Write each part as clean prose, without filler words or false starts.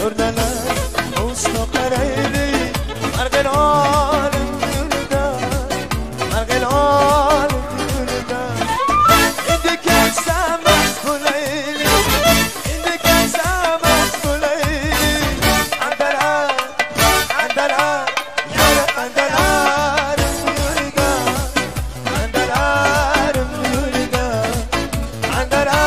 نورنلا حسن و قریبی مرق العالم یوندا مرق العالم یوندا اینده که سمت بلیلی اینده که سمت بلیلی اندرا اندرا یار اندرا یوندا اندرا یوندا اندرا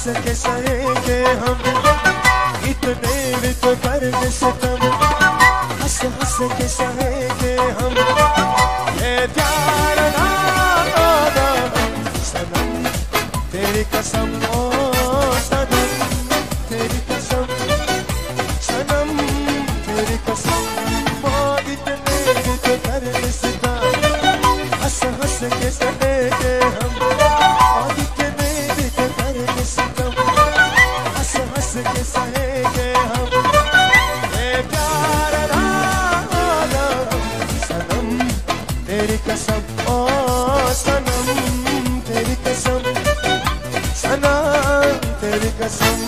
के सहेंगे हम इतने भी तो कर सितम हंस हंस के सहेंगे हम ये प्यार ना होगा सनम तेरी कसम ओ सनम तेरी कसम सनम तेरी कसम वो इतने भी तो कर सितम हंस हंस के सहेंगे हम के सहेंगे हम ये प्यार ना होगा सनम तेरी कसम ओ सनम तेरी कसम सनम तेरी कसम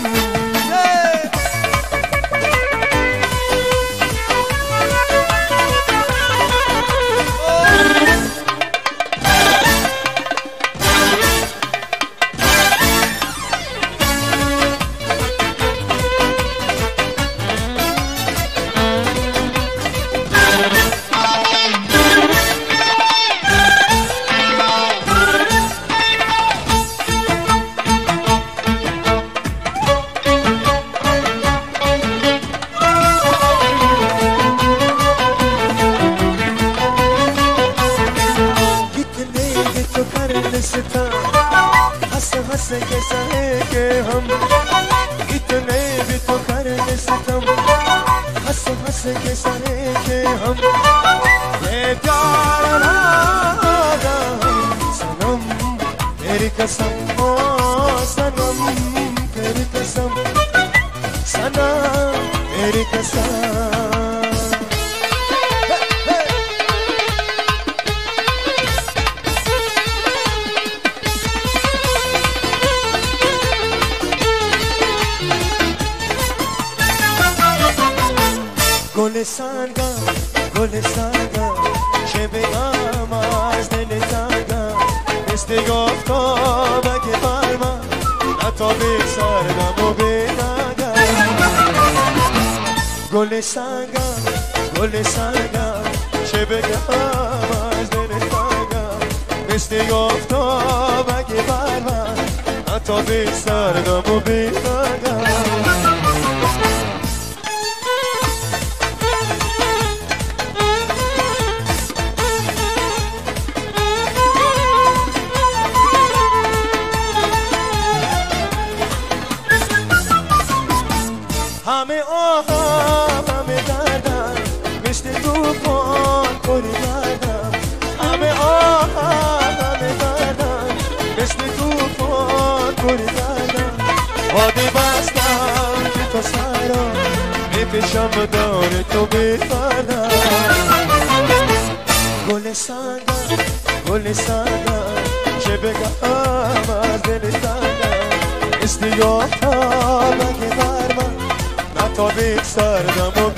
हंस हंस के सहेंगे हम इतने भी तो कर सितम हंस हंस के सहेंगे हम ये प्यार ना होगा सनम तेरी कसम ओ सनम तेरी कसम सनम तेरी कसम Gole sanga Shebe amaz dele tanga Este gofto bage parma Na to be sarga mo be naga Gole sanga Shebe amaz dele tanga Este gofto bage parma Na to be sarga mo be naga hame oha hame dada miste tu دلشم داره تو بیفردم گل سنگم گل سنگم چه بگم از دل تنگم استیافتم اگه بر من نه تا بیت سردم و